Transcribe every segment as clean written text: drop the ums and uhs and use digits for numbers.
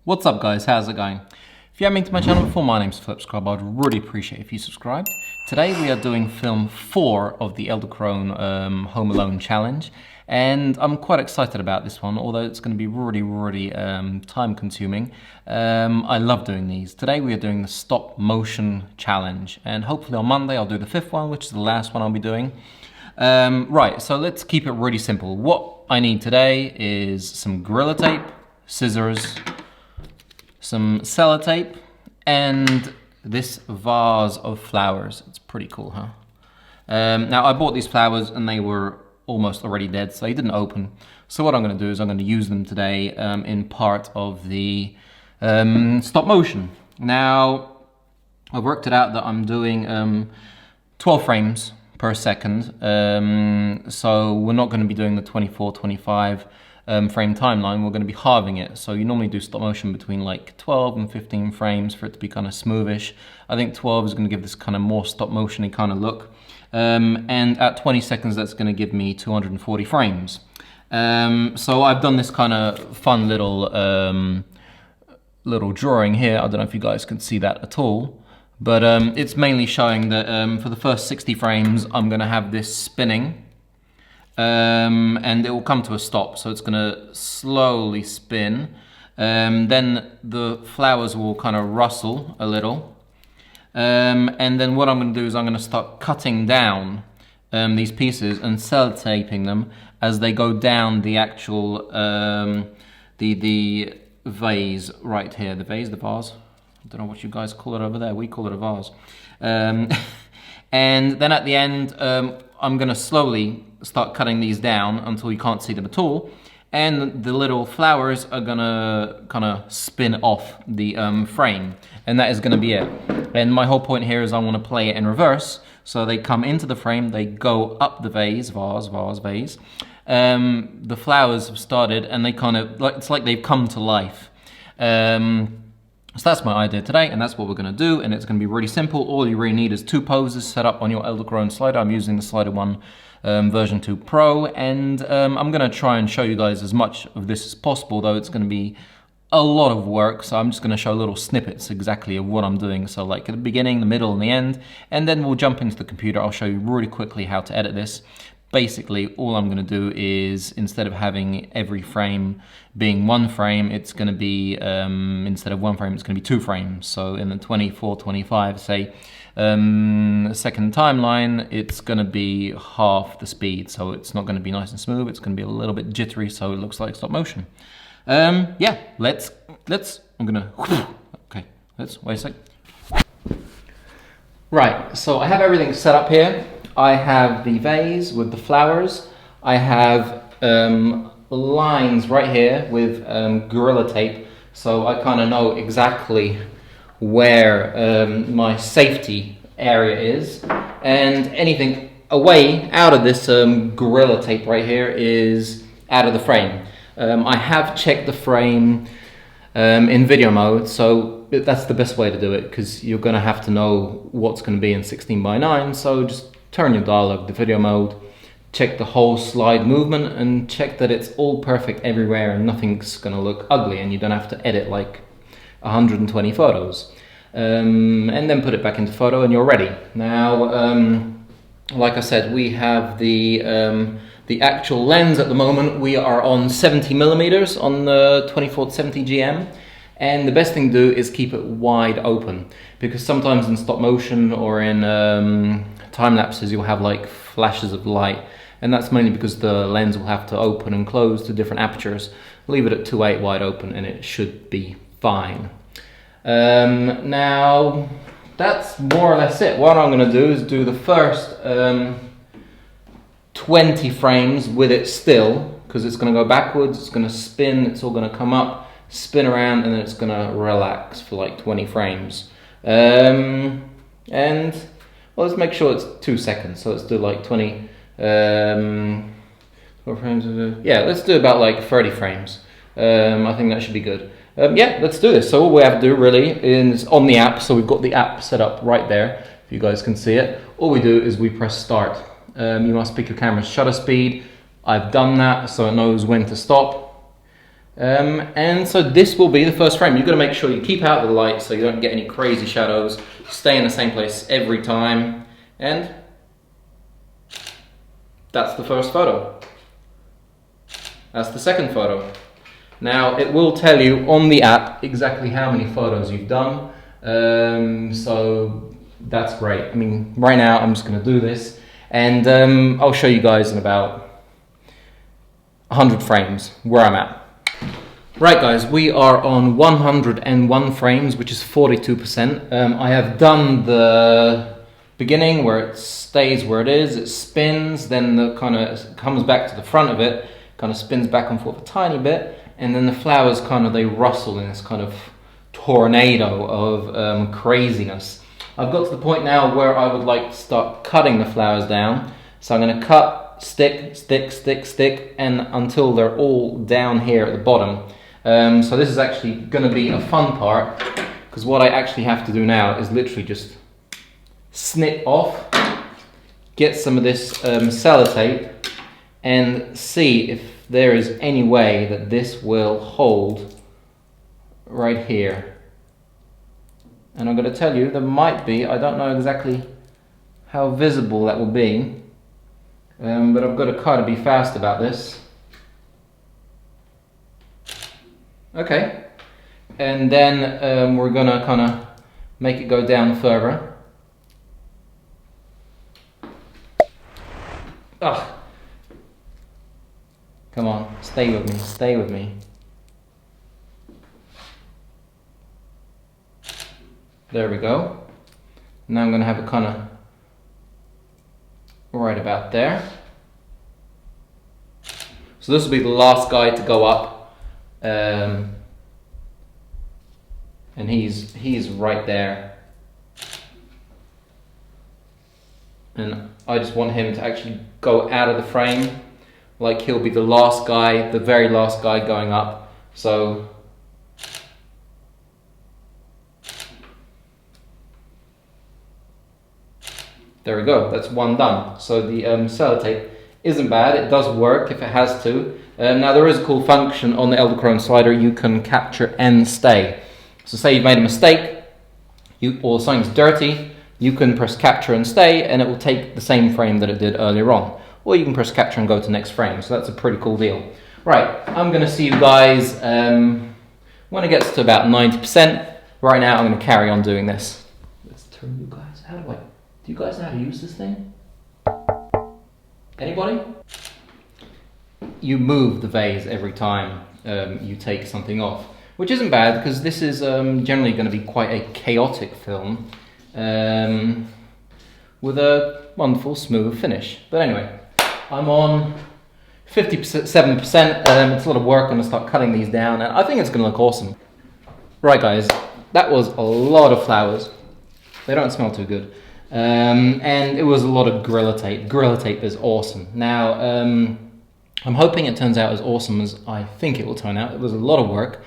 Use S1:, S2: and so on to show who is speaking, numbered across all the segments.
S1: What's up guys, how's it going? If you haven't been to my channel before, my name's Flip Scrub. I'd really appreciate if you subscribed. Today we are doing film 4 of the Edelkrone Home Alone challenge, and I'm quite excited about this one, although it's going to be really time consuming. I love doing these. Today we are doing the stop motion challenge, and hopefully on Monday I'll do the 5th one, which is the last one I'll be doing. Right, so let's keep it really simple. What I need today is some Gorilla Tape, scissors, some sellotape, and this vase of flowers. It's pretty cool, huh? Now I bought these flowers and they were almost already dead, so they didn't open. So what I'm going to do is I'm going to use them today in part of the stop motion. Now I've worked it out that I'm doing 12 frames per second, so we're not going to be doing the 24, 25 frame timeline. We're going to be halving it. So you normally do stop motion between like 12 and 15 frames for it to be kind of smoothish. I think 12 is going to give this kind of more stop motion-y kind of look. And at 20 seconds, that's going to give me 240 frames. So I've done this kind of fun little drawing here. I don't know if you guys can see that at all. But it's mainly showing that for the first 60 frames, I'm going to have this spinning. And it will come to a stop, so it's going to slowly spin. Then the flowers will kind of rustle a little. And then what I'm going to do is I'm going to start cutting down these pieces and sellotaping them as they go down the actual, the vase right here. The vase? I don't know what you guys call it over there. We call it a vase. And then at the end, I'm going to slowly start cutting these down until you can't see them at all. And the little flowers are going to kind of spin off the frame. And that is going to be it. And my whole point here is I want to play it in reverse. So they come into the frame, they go up the vase, vase. The flowers have started and they kind of, it's like they've come to life. So that's my idea today, and that's what we're going to do, and it's going to be really simple. All you really need is 2 poses set up on your Edelkrone slider. I'm using the SliderONE version 2 Pro, and I'm going to try and show you guys as much of this as possible, though it's going to be a lot of work, so I'm just going to show little snippets exactly of what I'm doing. So like at the beginning, the middle, and the end, and then we'll jump into the computer. I'll show you really quickly how to edit this. Basically, all I'm going to do is, instead of having every frame being 1 frame, it's going to be, instead of 1 frame, it's going to be 2 frames. So in the 24, 25, say, second timeline, it's going to be half the speed. So it's not going to be nice and smooth. It's going to be a little bit jittery, so it looks like stop motion. Yeah, let's, I'm going to, okay, let's, wait a sec. Right, so I have everything set up here. I have the vase with the flowers. I have lines right here with Gorilla Tape, so I kind of know exactly where my safety area is. And anything away out of this Gorilla Tape right here is out of the frame. I have checked the frame in video mode, so that's the best way to do it, because you're going to have to know what's going to be in 16:9, so just turn your dial up the video mode, check the whole slide movement, and check that it's all perfect everywhere and nothing's gonna look ugly, and you don't have to edit like 120 photos. And then put it back into photo and you're ready. Now, like I said, we have the actual lens at the moment. We are on 70mm on the 24-70 GM. And the best thing to do is keep it wide open, because sometimes in stop motion or in time lapses you'll have like flashes of light, and that's mainly because the lens will have to open and close to different apertures. Leave it at 2.8 wide open and it should be fine. Now that's more or less it. What I'm going to do is do the first 20 frames with it still, because it's going to go backwards, it's going to spin, it's all going to come up, spin around, and then it's going to relax for like 20 frames. And well, let's make sure it's 2 seconds. So let's do like 20 what frames is it? Yeah, let's do about like 30 frames. I think that should be good. Yeah, let's do this. So all we have to do really is on the app. So we've got the app set up right there, if you guys can see it. All we do is we press start. You must pick your camera's shutter speed. I've done that so it knows when to stop. And so this will be the first frame. You've got to make sure you keep out of the light so you don't get any crazy shadows. Stay in the same place every time. And that's the first photo. That's the second photo. Now it will tell you on the app exactly how many photos you've done. So that's great. I mean, right now I'm just going to do this, and I'll show you guys in about 100 frames where I'm at. Right guys, we are on 101 frames, which is 42%. I have done the beginning where it stays where it is, it spins, then the kind of comes back to the front of it, kind of spins back and forth a tiny bit, and then the flowers kind of, they rustle in this kind of tornado of craziness. I've got to the point now where I would like to start cutting the flowers down. So I'm going to cut, stick, stick, stick, stick, and until they're all down here at the bottom. So this is actually going to be a fun part, because what I actually have to do now is literally just snip off, get some of this sellotape, and see if there is any way that this will hold right here. And I'm going to tell you, there might be, I don't know exactly how visible that will be, but I've got to kind of be fast about this. Okay, and then we're going to kind of make it go down further. Ugh. Come on, stay with me, stay with me. There we go. Now I'm going to have it kind of right about there. So this will be the last guy to go up. And he's right there. And I just want him to actually go out of the frame. Like he'll be the last guy, the very last guy going up. So there we go, that's one done. So the sellotape isn't bad, it does work if it has to. Now there is a cool function on the Edelkrone slider, you can capture and stay. So say you've made a mistake, or something's dirty, you can press capture and stay and it will take the same frame that it did earlier on. Or you can press capture and go to next frame, so that's a pretty cool deal. Right, I'm going to see you guys when it gets to about 90%. Right now I'm going to carry on doing this. Let's turn you guys, do you guys know how to use this thing? Anybody? You move the vase every time you take something off, which isn't bad because this is generally going to be quite a chaotic film with a wonderful smooth finish. But anyway, I'm on 57%. It's a lot of work. I'm going to start cutting these down and I think it's going to look awesome. Right guys, that was a lot of flowers. They don't smell too good. And it was a lot of Gorilla Tape. Gorilla Tape is awesome. Now, I'm hoping it turns out as awesome as I think it will turn out. It was a lot of work.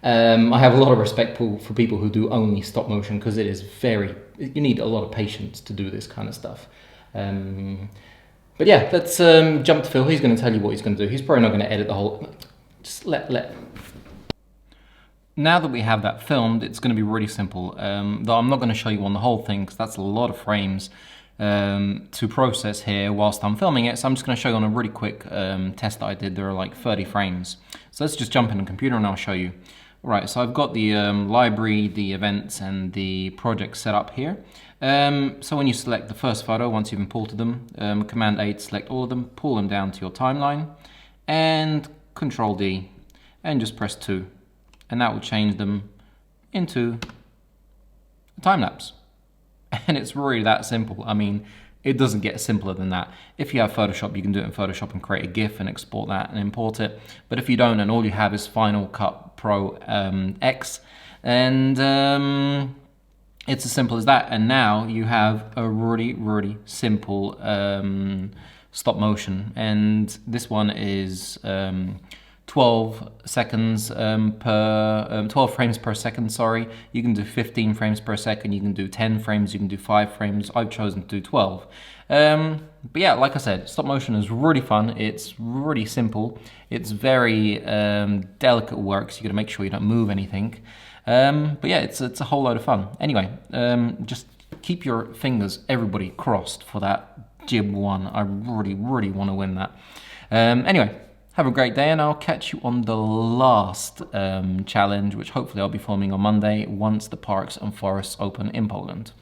S1: I have a lot of respect for people who do only stop motion because it is you need a lot of patience to do this kind of stuff. But yeah, let's jump to Phil. He's going to tell you what he's going to do. He's probably not going to edit the whole... Just let... Now that we have that filmed, it's going to be really simple. Though I'm not going to show you on the whole thing because that's a lot of frames to process here whilst I'm filming it. So I'm just going to show you on a really quick test that I did. There are like 30 frames. So let's just jump in the computer and I'll show you. Right, so I've got the library, the events and the project set up here. So when you select the first photo, once you've imported them, Command A to select all of them, pull them down to your timeline and Control D and just press 2. And that will change them into a time lapse. And it's really that simple. I mean, it doesn't get simpler than that. If you have Photoshop, you can do it in Photoshop and create a GIF and export that and import it. But if you don't, and all you have is Final Cut Pro X, and it's as simple as that. And now you have a really, really simple stop motion. And this one is 12 seconds 12 frames per second, sorry. You can do 15 frames per second, you can do 10 frames, you can do 5 frames. I've chosen to do 12. But yeah, like I said, stop motion is really fun. It's really simple. It's very delicate work, so you got to make sure you don't move anything. But yeah, it's a whole load of fun. Anyway, just keep your fingers, everybody, crossed for that jib one. I really, really want to win that. Anyway, have a great day, and I'll catch you on the last challenge, which hopefully I'll be filming on Monday once the parks and forests open in Poland.